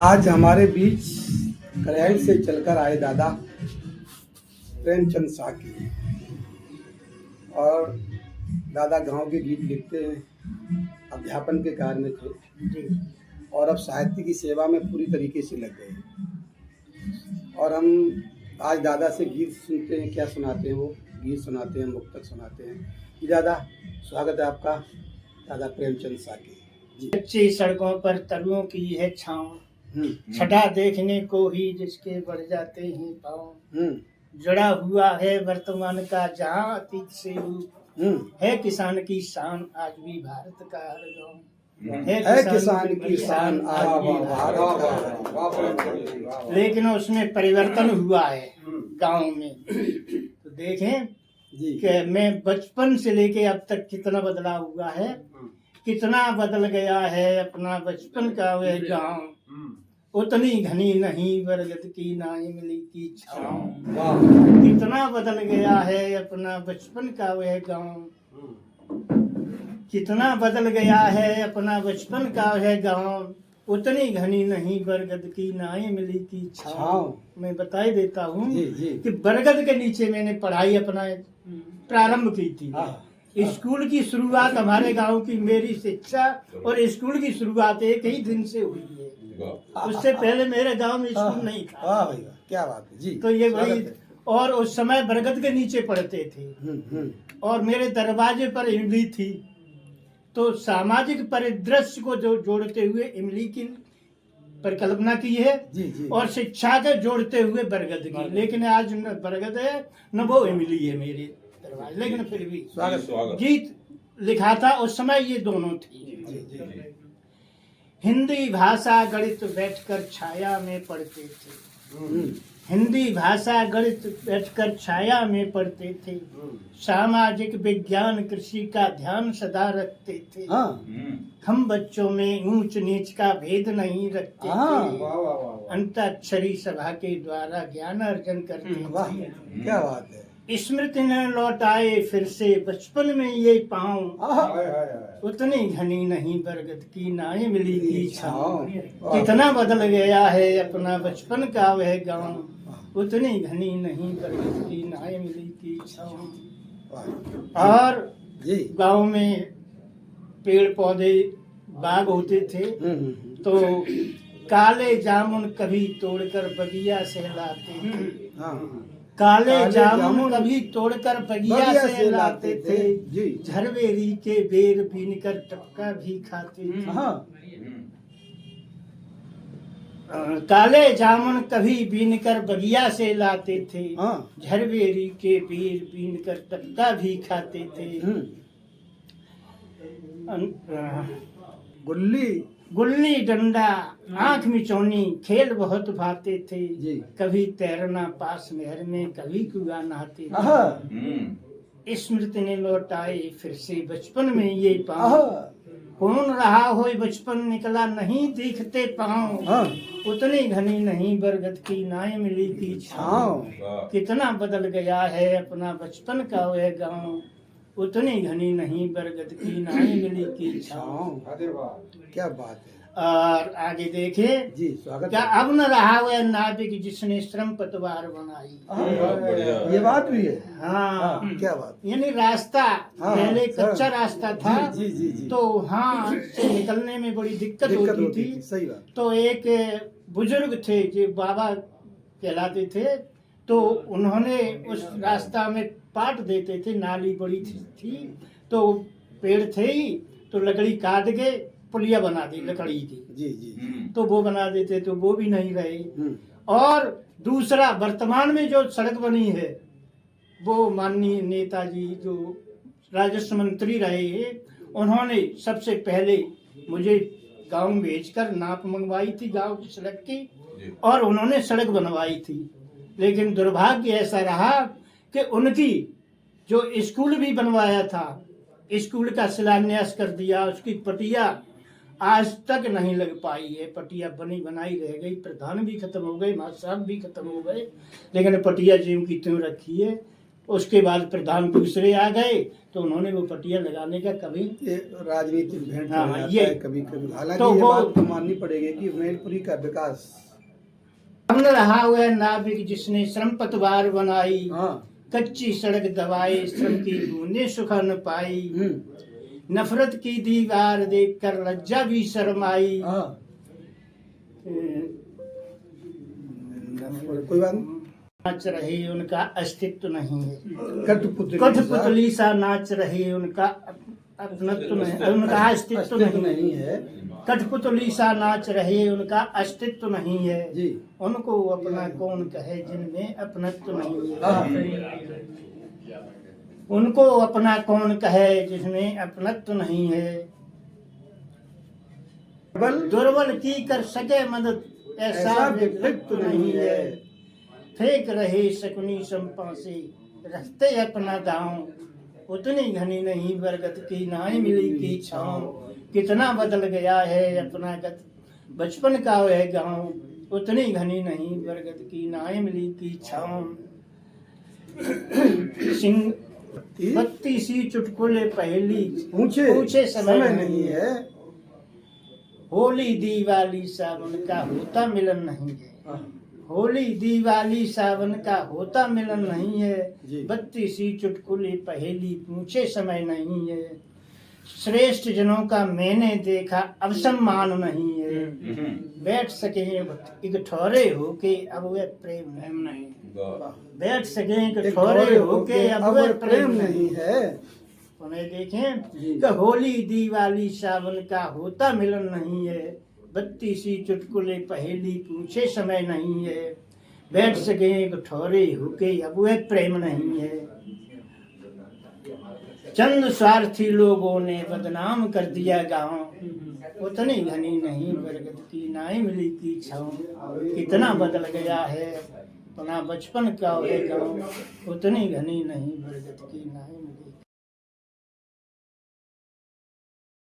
आज हमारे बीच करैल से चलकर आए दादा प्रेमचंद साकी। और दादा गांव के गीत लिखते हैं, अध्यापन के कार्य में थे और अब साहित्य की सेवा में पूरी तरीके से लग गए हैं। और हम आज दादा से गीत सुनते हैं। क्या सुनाते हैं वो? गीत सुनाते हैं, मुक्तक सुनाते हैं। जी दादा, स्वागत है आपका। दादा प्रेमचंद साकी जी। कच्ची सड़कों पर तरुओं की है छाँव, छटा देखने को ही जिसके बढ़ जाते हैं पाँव। जुड़ा हुआ है वर्तमान का जहाँ अतीत से रूप, है किसान की शान आज भी भारत का हर गाँव। है किसान की शान आज भी भारत का। लेकिन उसमें परिवर्तन हुआ है गांव में। तो देखें कि मैं बचपन से लेके अब तक कितना बदलाव हुआ है, कितना बदल गया है अपना बचपन का वह गांव। उतनी घनी नहीं बरगद की ना इमली की छाँव, कितना बदल गया है अपना बचपन का वह गांव। कितना बदल गया है अपना बचपन का वह गांव, उतनी घनी नहीं बरगद की ना इमली की छाँव। मैं बता ही देता हूँ कि बरगद के नीचे मैंने पढ़ाई अपना प्रारंभ की थी। स्कूल की शुरुआत हमारे गांव की मेरी शिक्षा और स्कूल की शुरुआत एक ही दिन से हुई है। उससे पहले मेरे गांव में स्कूल नहीं था। वाह भाई वाह, क्या बात है जी। तो ये वही, और उस समय बरगद के नीचे पढ़ते थे और मेरे दरवाजे पर इमली थी। तो सामाजिक परिदृश्य को जो जोड़ते हुए इमली की परिकल्पना की है जी। और शिक्षा के जोड़ते हुए बरगद की। लेकिन आज न बरगद है न वो इमली है मेरे दरवाजे, लेकिन फिर भी गीत लिखा था उस समय ये दोनों थी। हिंदी भाषा गणित बैठकर छाया में पढ़ते थे, हिंदी भाषा गणित बैठकर छाया में पढ़ते थे। सामाजिक विज्ञान कृषि का ध्यान सदा रखते थे। हम बच्चों में ऊंच नीच का भेद नहीं रखते थे। अंताक्षरी सभा के द्वारा ज्ञान अर्जन करते थे। क्या बात है। स्मृति न लौटाए फिर से बचपन में ये पाँव, उतनी घनी नहीं बरगद की ना इमली की छाँव। कितना बदल गया है अपना बचपन का वह गाँव, उतनी घनी नहीं बरगद की ना इमली की छाँव। और गाँव में पेड़ पौधे बाग होते थे। तो काले जामुन कभी तोड़कर बगिया से लाते थे। काले जामुन कभी तोड़कर बगिया से लाते थे। झरवेरी के बेर बीनकर टपका भी खाते थे। काले जामुन कभी बीनकर बगिया से लाते थे। झरवेरी के बेर बीनकर टपका भी खाते थे। गुल्ली डंडा आंख मिचौनी खेल बहुत भाते थे। कभी तैरना पास नहर में कभी कुआं नहाते थे। स्मृति ने लौटाए फिर से बचपन में ये पाँव, कौन रहा हो बचपन निकला नहीं दिखते पाँव। उतनी घनी नहीं बरगद की ना इमली की छाँव। कितना बदल गया है अपना बचपन का वह गाँव, उतनी घनी नहीं बरगद की ना इमली की छाँव। क्या बात है। और आगे देखे जी, स्वागत क्या अब न रहा वह नाविक जिसने श्रम पतवार बनाई। ये बात भी है। हाँ, क्या बात। यानी रास्ता पहले कच्चा रास्ता था। जी। तो हाँ से निकलने में बड़ी दिक्कत होती थी। सही बात। तो एक बुजुर्ग थे जो बाबा कहलाते थे, तो उन्होंने उस रास्ता में पाट देते थे। नाली बड़ी थी तो पेड़ थे ही, तो लकड़ी काट के पुलिया बना दी लकड़ी की। जी। तो वो बना देते तो वो भी नहीं रहे। और दूसरा वर्तमान में जो सड़क बनी है वो माननीय नेताजी जो राजस्व मंत्री रहे हैं, उन्होंने सबसे पहले मुझे गांव में भेजकर नाप मंगवाई थी गांव की सड़क की, और उन्होंने सड़क बनवाई थी। लेकिन दुर्भाग्य ऐसा रहा कि उनकी जो स्कूल भी बनवाया था, स्कूल का शिलान्यास कर दिया, उसकी पटिया आज तक नहीं लग पाई है। पटिया बनी बनाई रह गई, प्रधान भी खत्म हो गए, मास्टर भी खत्म हो गए, लेकिन पटिया ज्यों की त्यों रखी है। उसके बाद प्रधान दूसरे आ गए तो उन्होंने वो पटिया लगाने का कभी ये राजनीतिक भेंट हाँ, हो जाता ये- है कभी कभी। हालांकि तो ये वो- बात तो माननी पड़ेगी कि मैलपुरी का विकास, हमने रहा हुआ नाविक जिसने श्रम पतवार बनाई, हाँ, कच्ची सड़क दबाए श्रम की बूंदे सुखा न पाई, नफरत की दीवार देखकर लज्जा भी शर्माई। हाँ, कोई बात नहीं। नाच रहे उनका अस्तित्व नहीं है, कठपुतली कठपुतली सा नाच रहे उनका अपनत्व नहीं, उनका अस्तित्व नहीं है। कठपुतली सा नाच रहे उनका अस्तित्व नहीं है, जी, उनको अपना कौन कहे जिनमें अपनत्व नहीं है। हाँ, उनको अपना कौन कहे जिसमें अपनत्व नहीं है। दुर्बल की कर सके मदद ऐसा व्यक्तित्व नहीं है, फेंक रहे शकुनी संपा से रखते अपना दांव, उतनी घनी नहीं बरगद की नाई मिली की छाँव। कितना बदल गया है अपना गत बचपन का वह गांव, उतनी घनी नहीं बरगद की नाई मिली की छाँव। सिंह बत्ती सी चुटकुले पहली पूछे समय नहीं है, होली दिवाली सावन का होता मिलन नहीं है। होली दिवाली सावन का होता मिलन नहीं है, बत्ती सी चुटकुले पहेली पूछे समय नहीं है। श्रेष्ठ जनों का मैंने देखा अब सम्मान नहीं है, बैठ सके एक ठौरे होके अब वे प्रेम नहीं, बैठ सके एक ठौरे होके अब वे प्रेम नहीं है। उन्हें देखें कि होली दिवाली सावन का होता मिलन नहीं है, बत्ती सी चुटकुले पहेली पूछे समय नहीं है, बैठ सके एक ठौरे होके अब वह प्रेम नहीं है। चंद स्वार्थी लोगों ने बदनाम कर दिया गाँव, उतनी घनी नहीं बरगद की नाई मिली की छाँव। कितना बदल गया है अपना बचपन का वह गाँव, उतनी घनी नहीं बरगद की नाई मिली।